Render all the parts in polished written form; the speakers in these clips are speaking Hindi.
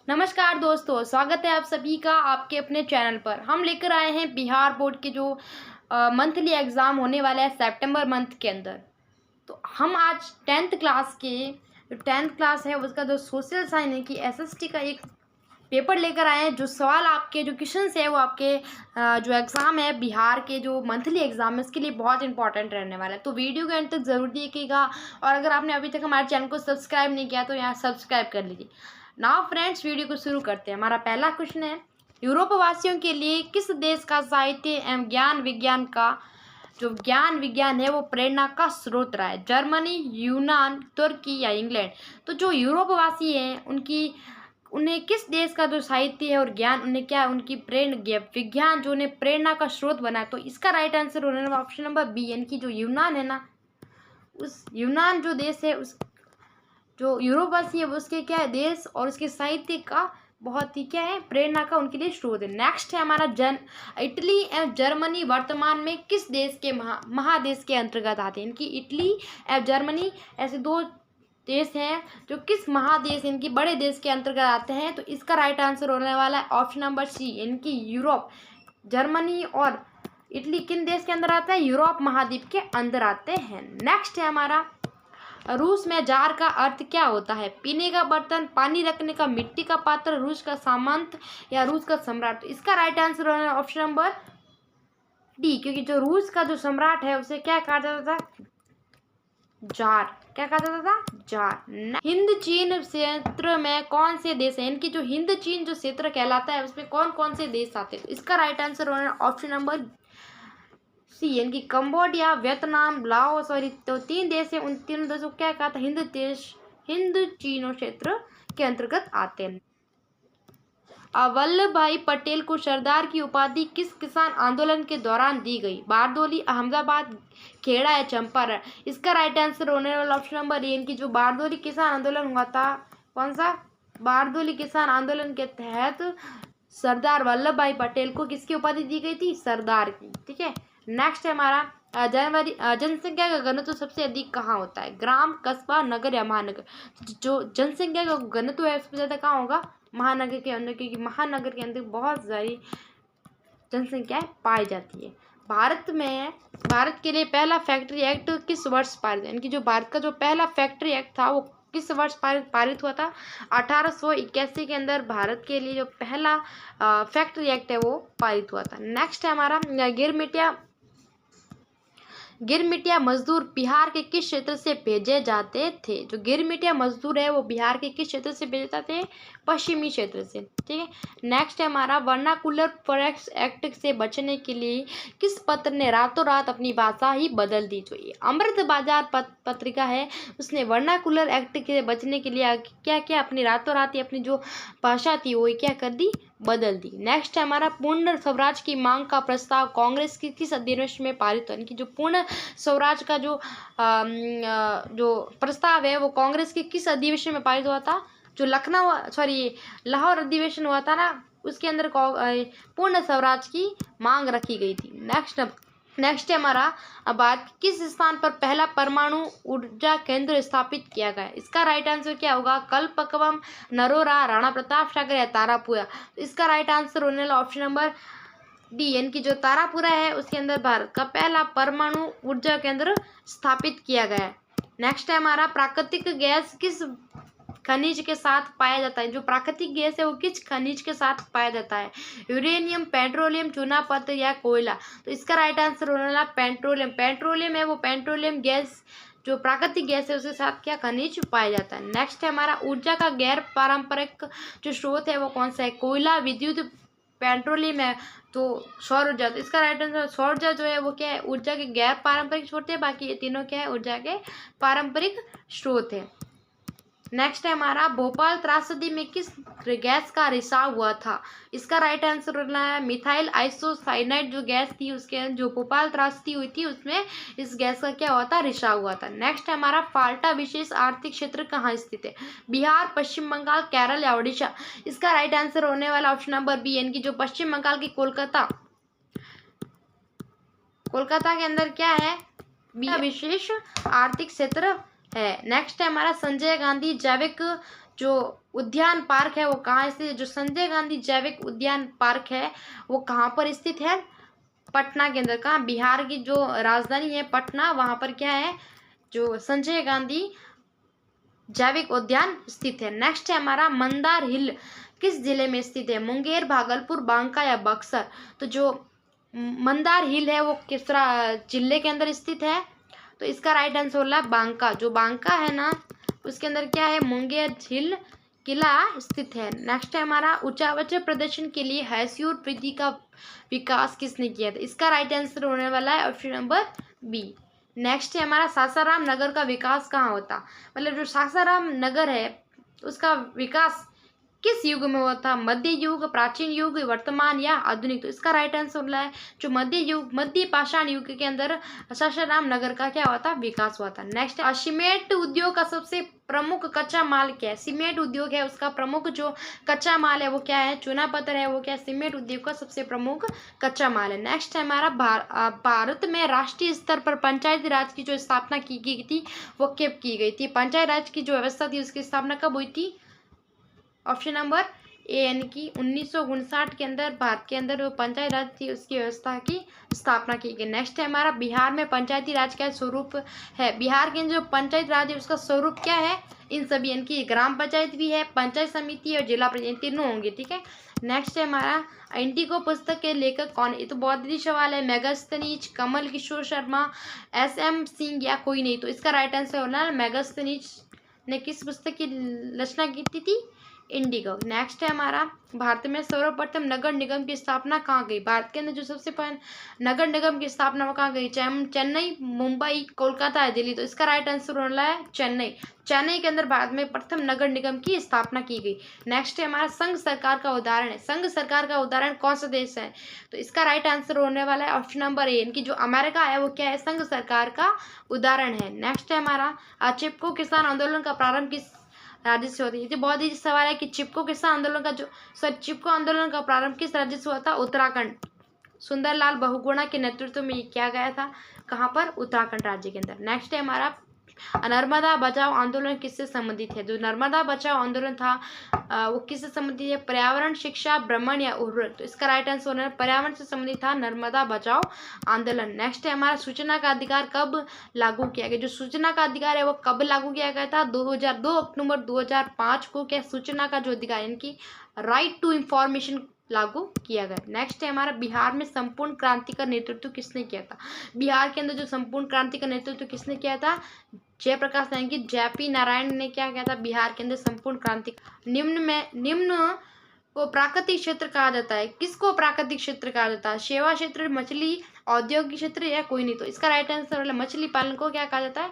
नमस्कार दोस्तों, स्वागत है आप सभी का आपके अपने चैनल पर। हम लेकर आए हैं बिहार बोर्ड के जो मंथली एग्ज़ाम होने वाला है सितंबर मंथ के अंदर। तो हम आज 10th क्लास के जो 10th क्लास है उसका जो सोशल साइंस है कि एसएसटी का एक पेपर लेकर आए हैं। जो सवाल आपके जो क्वेश्चंस है वो आपके जो एग्ज़ाम है बिहार के जो मंथली एग्ज़ाम है उसके लिए बहुत इंपॉर्टेंट रहने वाला है। तो वीडियो के अंत तक ज़रूर देखिएगा और अगर आपने अभी तक हमारे चैनल को सब्सक्राइब नहीं किया तो यहाँ सब्सक्राइब कर लीजिए। नाउ फ्रेंड्स, वीडियो को शुरू करते हैं। हमारा पहला क्वेश्चन है, यूरोप वासियों के लिए किस देश का साहित्य एवं ज्ञान विज्ञान का जो ज्ञान विज्ञान है वो प्रेरणा का स्रोत रहा है? जर्मनी, यूनान, तुर्की या इंग्लैंड? तो जो यूरोपवासी हैं उन्हें किस देश का जो साहित्य है और ज्ञान उन्हें क्या उनकी प्रेरणा विज्ञान जो उन्हें प्रेरणा का स्रोत बना है? तो इसका राइट आंसर होने वाला ऑप्शन नंबर बी, यानी कि जो यूनान है ना, उस यूनान जो देश है उस जो यूरोपवासी है वो उसके क्या है देश और उसके साहित्य का बहुत ही क्या है प्रेरणा का उनके लिए स्रोत है। नेक्स्ट है हमारा इटली एवं जर्मनी वर्तमान में किस देश के महादेश के अंतर्गत आते हैं? इनकी इटली एवं जर्मनी ऐसे दो देश हैं जो किस महादेश इनकी बड़े देश के अंतर्गत आते हैं? तो इसका राइट आंसर होने वाला है ऑप्शन नंबर सी, इनकी यूरोप। जर्मनी और इटली किन देश के अंदर आते हैं? यूरोप महाद्वीप के अंदर आते हैं। नेक्स्ट है हमारा, रूस में जार का अर्थ क्या होता है? पीने का बर्तन, पानी रखने का मिट्टी का पात्र, रूस का सामंत या रूस का सम्राट? इसका राइट आंसर होना है ऑप्शन नंबर डी, क्योंकि जो रूस का जो सम्राट है उसे क्या कहा जाता था? जार। क्या कहा जाता था? जार। हिंद चीन क्षेत्र में कौन से देश है? इनकी जो हिंद चीन जो क्षेत्र कहलाता है उसमें कौन कौन से देश आते हैं? इसका राइट आंसर होना है ऑप्शन नंबर सी, यानी कि कंबोडिया, वियतनाम, लाओस और तो तीन देश है। उन तीनों देशों को क्या कहा था? हिंद चीनो क्षेत्र के अंतर्गत आते हैं। वल्लभ भाई पटेल को सरदार की उपाधि किस किसान आंदोलन के दौरान दी गई? बारदोली, अहमदाबाद, खेड़ा या चंपारण? इसका राइट आंसर होने वाला ऑप्शन नंबर ए, इनकी जो बारदोली किसान आंदोलन हुआ था, कौन सा? बारदोली किसान आंदोलन के तहत सरदार वल्लभ भाई पटेल को किसकी उपाधि दी गई थी? सरदार की। ठीक है। नेक्स्ट है हमारा, जनसंख्या का घनत्व सबसे अधिक कहाँ होता है? ग्राम, कस्बा, नगर या महानगर? जो जनसंख्या का घनत्व है सबसे ज्यादा कहाँ होगा? महानगर के अंदर, क्योंकि महानगर के अंदर बहुत सारी जनसंख्या पाई जाती है। भारत के लिए पहला फैक्ट्री एक्ट किस वर्ष पारित? यानी कि जो भारत का जो पहला फैक्ट्री एक्ट था वो किस वर्ष पारित हुआ था? 1881 के अंदर भारत के लिए जो पहला फैक्ट्री एक्ट है वो पारित हुआ था। नेक्स्ट है हमारा, गिरमिटिया मजदूर बिहार के किस क्षेत्र से भेजे जाते थे? जो गिरमिटिया मजदूर है वो बिहार के किस क्षेत्र से भेजे जाते हैं? पश्चिमी क्षेत्र से। ठीक है। नेक्स्ट है हमारा, वर्नाकुलर फॉरेक्स एक्ट से बचने के लिए किस पत्र ने रातों रात अपनी भाषा ही बदल दी? जो ये अमृत बाजार पत्रिका है उसने वर्नाकुलर एक्ट के बचने के लिए क्या क्या अपनी रातों रात ही अपनी जो भाषा थी वो क्या कर दी? बदल दी। नेक्स्ट है हमारा, पूर्ण स्वराज की मांग का प्रस्ताव कांग्रेस की किस अधिवेशन में पारित हुआ? कि जो पूर्ण स्वराज का जो प्रस्ताव है वो कांग्रेस के किस अधिवेशन में पारित हुआ था? जो लाहौर अधिवेशन हुआ था ना, उसके अंदर पूर्ण स्वराज की मांग रखी गई थी। नेक्स्ट है हमारा, भारत किस स्थान पर पहला परमाणु ऊर्जा केंद्र स्थापित किया गया? इसका राइट आंसर क्या होगा? कल्पक्कम, नरोरा, राणा प्रताप सागर या तारापुरा? इसका राइट आंसर होने वाला ऑप्शन नंबर डी, यानी कि जो तारापुरा है उसके अंदर भारत का पहला परमाणु ऊर्जा केंद्र स्थापित किया गया है। नेक्स्ट है हमारा, प्राकृतिक गैस किस खनिज के साथ पाया जाता है? जो प्राकृतिक गैस है वो किस खनिज के साथ पाया जाता है? यूरेनियम, पेट्रोलियम, चूना पत्थर या कोयला? तो इसका राइट आंसर होने वाला पेट्रोलियम। पेट्रोलियम है वो पेट्रोलियम गैस जो प्राकृतिक गैस है उसके साथ क्या खनिज पाया जाता है। नेक्स्ट है हमारा, ऊर्जा का गैर पारंपरिक जो स्रोत है वो कौन सा है? कोयला, विद्युत, पेट्रोलियम है तो सौर ऊर्जा। तो इसका राइट आंसर सौर ऊर्जा जो है वो क्या है? ऊर्जा के गैर पारंपरिक स्रोत है, बाकी ये तीनों क्या है? ऊर्जा के पारंपरिक स्रोत है। नेक्स्ट है हमारा, भोपाल त्रासदी में किस गैस का रिसाव हुआ था? इसका राइट आंसर होना है मिथाइल आइसोसाइनाइड जो गैस थी उसके जो भोपाल त्रासदी हुई थी उसमें इस गैस का क्या हुआ था? रिसाव हुआ था। नेक्स्ट है हमारा, फाल्टा विशेष आर्थिक क्षेत्र कहाँ स्थित है? बिहार, पश्चिम बंगाल, केरल या उड़ीसा? इसका राइट आंसर होने वाला ऑप्शन नंबर बी, यानी कि जो पश्चिम बंगाल की कोलकाता के अंदर क्या है? बिहार विशेष आर्थिक क्षेत्र है। नेक्स्ट है हमारा, संजय गांधी जैविक जो उद्यान पार्क है वो कहाँ स्थित है? जो संजय गांधी जैविक उद्यान पार्क है वो कहाँ पर स्थित है? पटना के अंदर। कहाँ? बिहार की जो राजधानी है पटना, वहाँ पर क्या है? जो संजय गांधी जैविक उद्यान स्थित है। नेक्स्ट है हमारा मंदार हिल किस जिले में स्थित है? मुंगेर, भागलपुर, बांका या बक्सर? तो जो मंदार हिल है वो किस जिले के अंदर स्थित है? तो इसका राइट आंसर होला बांका। जो बांका है ना उसके अंदर क्या है? मुंगेर हिल किला स्थित है। नेक्स्ट है हमारा उच्चावच प्रदर्शन के लिए हैस्यूर विधि का विकास किसने किया था? इसका राइट आंसर होने वाला है ऑप्शन नंबर बी। नेक्स्ट है हमारा सासाराम नगर का विकास कहाँ होता? मतलब जो सासाराम नगर है उसका विकास किस युग में हुआ था? मध्य युग, प्राचीन युग, वर्तमान या आधुनिक? तो इसका राइट आंसर होता है जो मध्य युग, मध्य पाषाण युग के अंदर सासाराम नगर का क्या हुआ था? विकास हुआ था। नेक्स्ट सीमेंट उद्योग का सबसे प्रमुख कच्चा माल क्या है? सीमेंट उद्योग है उसका प्रमुख जो कच्चा माल है वो क्या है? चूना पत्थर है। वो क्या? सीमेंट उद्योग का सबसे प्रमुख कच्चा माल है। नेक्स्ट है हमारा भारत में राष्ट्रीय स्तर पर पंचायती राज की जो स्थापना की गई थी वो कब की गई थी? पंचायत राज की जो व्यवस्था थी उसकी स्थापना कब हुई थी? ऑप्शन नंबर ए यानी कि 1959 के अंदर भारत के अंदर जो पंचायत राज थी उसकी व्यवस्था की स्थापना की गई। नेक्स्ट है हमारा बिहार में पंचायती राज का स्वरूप है? बिहार के जो पंचायत राज है उसका स्वरूप क्या है? इन सभी यानी कि ग्राम पंचायत भी है, पंचायत समिति और जिला पंचायत तीनों होंगे। ठीक है। नेक्स्ट है हमारा इंडिगो पुस्तक के लेखक कौन? ये तो बहुत ही सवाल है। मेगास्थनीज, कमल किशोर शर्मा, SM सिंह या कोई नहीं? तो इसका राइट आंसर होना है मेगास्थनीज ने किस पुस्तक की रचना की थी? इंडिगो। नेक्स्ट है हमारा भारत में सर्वप्रथम नगर निगम की स्थापना कहाँ गई? भारत के अंदर जो सबसे पहले नगर निगम की स्थापना वो कहाँ गई? चेन्नई, मुंबई, कोलकाता है, दिल्ली? तो इसका राइट आंसर होना है चेन्नई। चेन्नई के अंदर भारत में प्रथम नगर निगम की स्थापना की गई। नेक्स्ट है हमारा संघ सरकार का उदाहरण है? संघ सरकार का उदाहरण कौन सा देश है? तो इसका राइट आंसर होने वाला है ऑप्शन नंबर ए यानी कि जो अमेरिका है वो क्या है? संघ सरकार का उदाहरण है। नेक्स्ट है हमारा चिपको किसान आंदोलन का प्रारंभ किस राज्य से होती है? ये बहुत ही सवाल है कि चिपको किसान आंदोलन का चिपको आंदोलन का प्रारंभ किस राज्य से हुआ था? उत्तराखंड। सुंदरलाल बहुगुणा के नेतृत्व में ये किया गया था। कहाँ पर? उत्तराखंड राज्य के अंदर। नेक्स्ट है हमारा नर्मदा बचाओ आंदोलन किससे संबंधित है? जो नर्मदा बचाओ आंदोलन था वो किससे संबंधित है? पर्यावरण, शिक्षा, भ्रमण या उर्वरक? तो इसका राइट आंसर होना है पर्यावरण से संबंधित था नर्मदा बचाओ आंदोलन। नेक्स्ट है हमारा सूचना का अधिकार कब लागू किया गया? जो सूचना का अधिकार है वो कब लागू किया गया था? 2 अक्टूबर 2005 को क्या सूचना का जो अधिकार यानी कि राइट टू इंफॉर्मेशन लागू किया गया। नेक्स्ट है हमारा बिहार में संपूर्ण क्रांति का नेतृत्व किसने किया था? बिहार के अंदर जो संपूर्ण क्रांति का नेतृत्व किसने किया था? जयप्रकाश नारायण, JP नारायण ने क्या किया था? बिहार के अंदर संपूर्ण क्रांति। निम्न को प्राकृतिक क्षेत्र कहा जाता है? किसको प्राकृतिक क्षेत्र कहा जाता है? सेवा क्षेत्र, मछली, औद्योगिक क्षेत्र या कोई नहीं? तो इसका राइट आंसर मछली पालन को क्या कहा जाता है?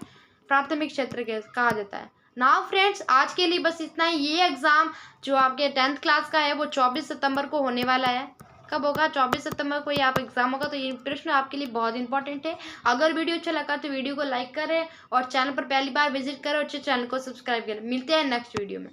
प्राथमिक क्षेत्र कहा जाता है। नाउ फ्रेंड्स आज के लिए बस इतना ही। ये एग्जाम जो आपके 10th क्लास का है वो 24 सितंबर को होने वाला है। कब होगा? 24 सितंबर को ये आप एग्जाम होगा। तो ये प्रश्न आपके लिए बहुत इंपॉर्टेंट है। अगर वीडियो अच्छा लगा तो वीडियो को लाइक करें और चैनल पर पहली बार विजिट करें और चैनल को सब्सक्राइब करें। मिलते हैं नेक्स्ट वीडियो में।